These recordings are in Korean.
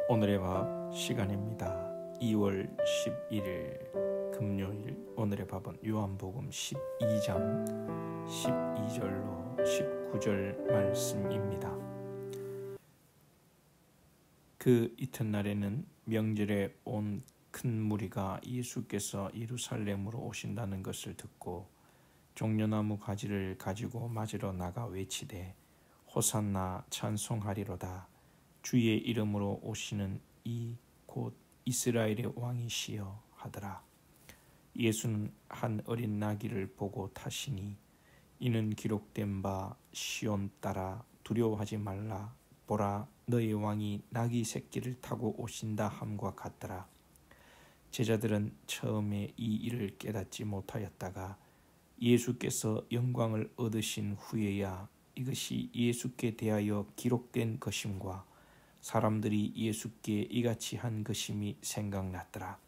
오늘의 밥 시간입니다. 2월 11일 금요일. 오늘의 밥은 요한복음 12장 12절로 19절 말씀입니다. 그 이튿날에는 명절에 온 큰 무리가 예수께서 예루살렘으로 오신다는 것을 듣고 종려나무 가지를 가지고 맞으러 나가 외치되 호산나 찬송하리로다. 주의 이름으로 오시는 이 곧 이스라엘의 왕이시여 하더라. 예수는 한 어린 나귀를 보고 타시니 이는 기록된 바 시온 딸아 두려워하지 말라. 보라, 너의 왕이 나귀 새끼를 타고 오신다 함과 같더라. 제자들은 처음에 이 일을 깨닫지 못하였다가 예수께서 영광을 얻으신 후에야 이것이 예수께 대하여 기록된 것임과 사람들이 예수께 이같이 한 것임이 생각났더라.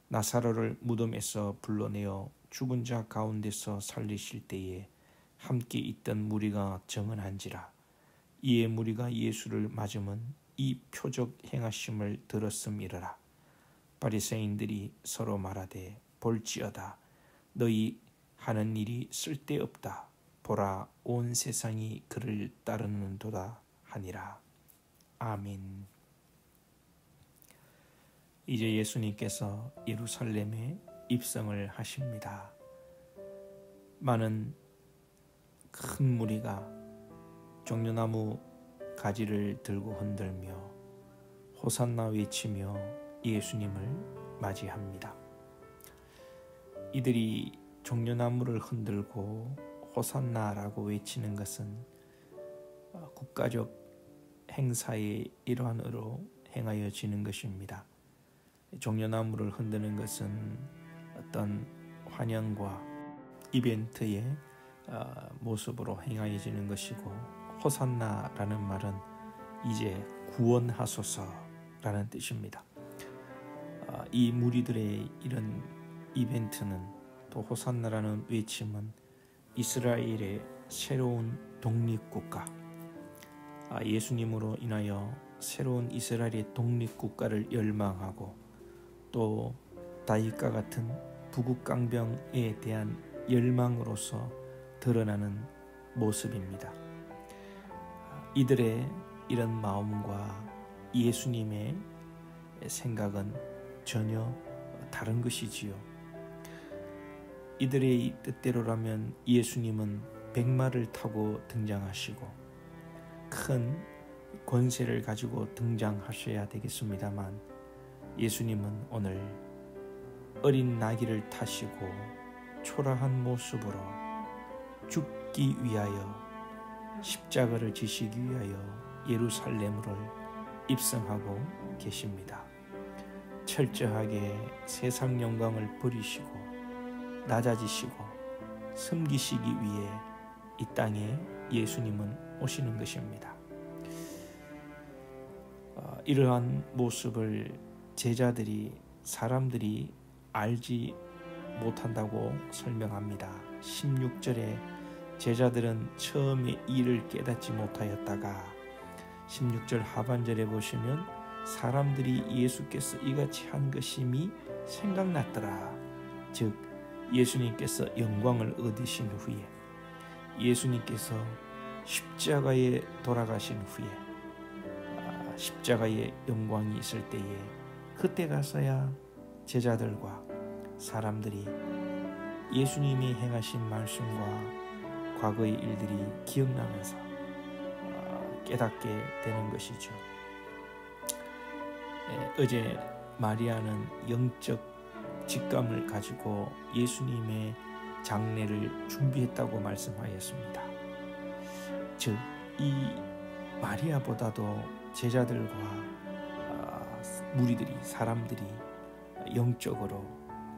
나사로를 무덤에서 불러내어 죽은 자 가운데서 살리실 때에 함께 있던 무리가 정언한지라. 이에 무리가 예수를 맞으면 이 표적 행하심을 들었음이러라. 바리새인들이 서로 말하되 볼지어다. 너희 하는 일이 쓸데없다. 보라, 온 세상이 그를 따르는도다 하니라. 아멘. 이제 예수님께서 예루살렘에 입성을 하십니다. 많은 큰 무리가 종려나무 가지를 들고 흔들며 호산나 외치며 예수님을 맞이합니다. 이들이 종려나무를 흔들고 호산나라고 외치는 것은 국가적 행사의 일환으로 행하여지는 것입니다. 종려나무를 흔드는 것은 어떤 환영과 이벤트의 모습으로 행하여지는 것이고, 호산나라는 말은 이제 구원하소서라는 뜻입니다. 이 무리들의 이런 이벤트는, 또 호산나라는 외침은 이스라엘의 새로운 독립국가, 예수님으로 인하여 새로운 이스라엘의 독립국가를 열망하고 또 다윗과 같은 부국강병에 대한 열망으로서 드러나는 모습입니다. 이들의 이런 마음과 예수님의 생각은 전혀 다른 것이지요. 이들의 뜻대로라면 예수님은 백마를 타고 등장하시고 큰 권세를 가지고 등장하셔야 되겠습니다만, 예수님은 오늘 어린 나귀를 타시고 초라한 모습으로 죽기 위하여, 십자가를 지시기 위하여 예루살렘으로 입성하고 계십니다. 철저하게 세상 영광을 버리시고 낮아지시고 섬기시기 위해 이 땅에 예수님은 오시는 것입니다. 이러한 모습을 제자들이, 사람들이 알지 못한다고 설명합니다. 16절에 제자들은 처음에 이를 깨닫지 못하였다가 16절 하반절에 보시면 사람들이 예수께서 이같이 한 것임이 생각났더라. 즉 예수님께서 영광을 얻으신 후에, 예수님께서 십자가에 돌아가신 후에 십자가의 영광이 있을 때에, 그때 가서야 제자들과 사람들이 예수님이 행하신 말씀과 과거의 일들이 기억나면서 깨닫게 되는 것이죠. 어제 마리아는 영적 직감을 가지고 예수님의 장례를 준비했다고 말씀하였습니다. 즉, 이 마리아보다도 제자들과 무리들이, 사람들이 영적으로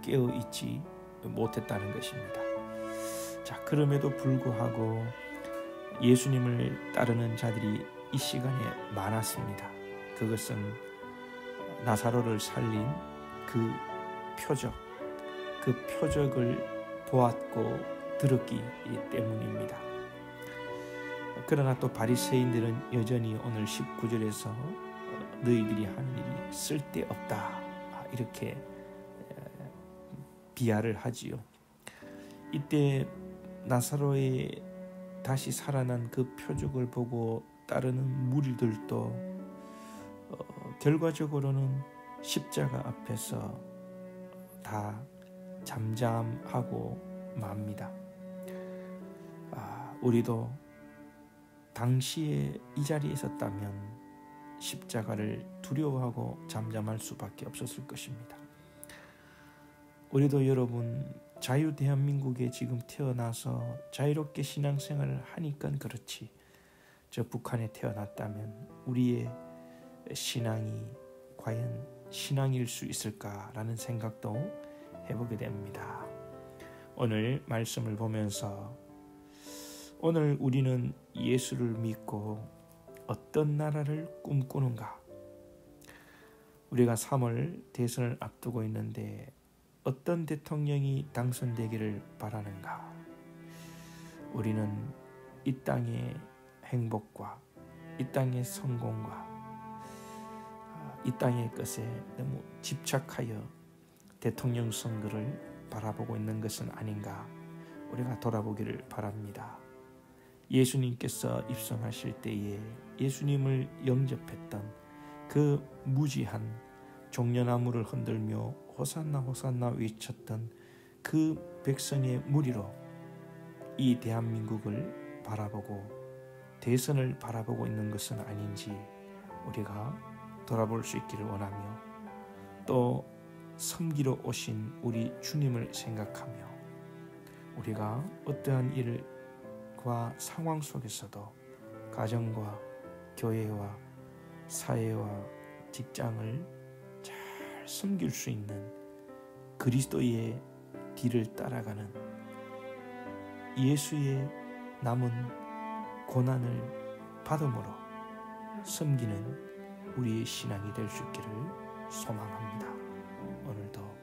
깨어있지 못했다는 것입니다. 자, 그럼에도 불구하고 예수님을 따르는 자들이 이 시간에 많았습니다. 그것은 나사로를 살린 그 표적을 보았고 들었기 때문입니다. 그러나 또 바리새인들은 여전히 오늘 19절에서 너희들이 하는 일이 쓸데없다. 이렇게 비하를 하지요. 이때 나사로의 다시 살아난 그 표적을 보고 따르는 무리들도 결과적으로는 십자가 앞에서 다 잠잠하고 맙니다. 우리도 당시에 이 자리에 있었다면 십자가를 두려워하고 잠잠할 수밖에 없었을 것입니다. 우리도 여러분 자유 대한민국에 지금 태어나서 자유롭게 신앙생활을 하니까 그렇지, 저 북한에 태어났다면 우리의 신앙이 과연 신앙일 수 있을까라는 생각도 해보게 됩니다. 오늘 말씀을 보면서 오늘 우리는 예수를 믿고 어떤 나라를 꿈꾸는가? 우리가 3월 대선을 앞두고 있는데 어떤 대통령이 당선되기를 바라는가? 우리는 이 땅의 행복과 이 땅의 성공과 이 땅의 것에 너무 집착하여 대통령 선거를 바라보고 있는 것은 아닌가? 우리가 돌아보기를 바랍니다. 예수님께서 입성하실 때에 예수님을 영접했던 그 무지한 종려나무를 흔들며 호산나 호산나 외쳤던 그 백성의 무리로 이 대한민국을 바라보고 대선을 바라보고 있는 것은 아닌지 우리가 돌아볼 수 있기를 원하며, 또 섬기러 오신 우리 주님을 생각하며 우리가 어떠한 일과 상황 속에서도 가정과 교회와 사회와 직장을 잘 섬길 수 있는 그리스도의 뒤를 따라가는 예수의 남은 고난을 받음으로 섬기는 우리의 신앙이 될 수 있기를 소망합니다. 오늘도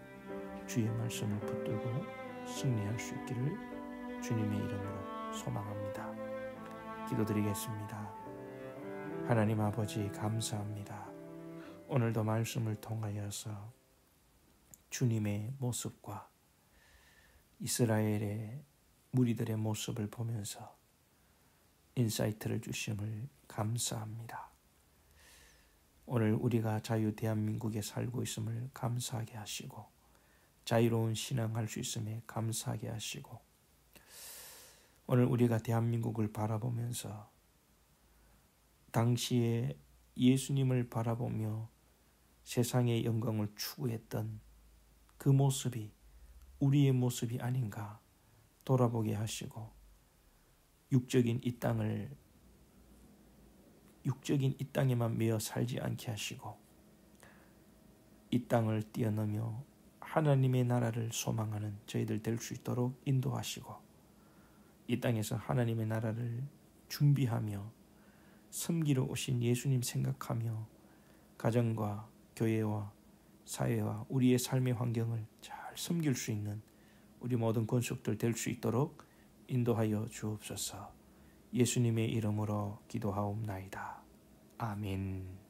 주의 말씀을 붙들고 승리할 수 있기를 주님의 이름으로 소망합니다. 기도드리겠습니다. 하나님 아버지, 감사합니다. 오늘도 말씀을 통하여서 주님의 모습과 이스라엘의 무리들의 모습을 보면서 인사이트를 주심을 감사합니다. 오늘 우리가 자유 대한민국에 살고 있음을 감사하게 하시고 자유로운 신앙할 수 있음에 감사하게 하시고, 오늘 우리가 대한민국을 바라보면서 당시에 예수님을 바라보며 세상의 영광을 추구했던 그 모습이 우리의 모습이 아닌가 돌아보게 하시고, 육적인 이 땅에만 매여 살지 않게 하시고 이 땅을 뛰어넘어 하나님의 나라를 소망하는 저희들 될 수 있도록 인도하시고, 이 땅에서 하나님의 나라를 준비하며 섬기러 오신 예수님 생각하며 가정과 교회와 사회와 우리의 삶의 환경을 잘 섬길 수 있는 우리 모든 권속들 될 수 있도록 인도하여 주옵소서. 예수님의 이름으로 기도하옵나이다. 아멘.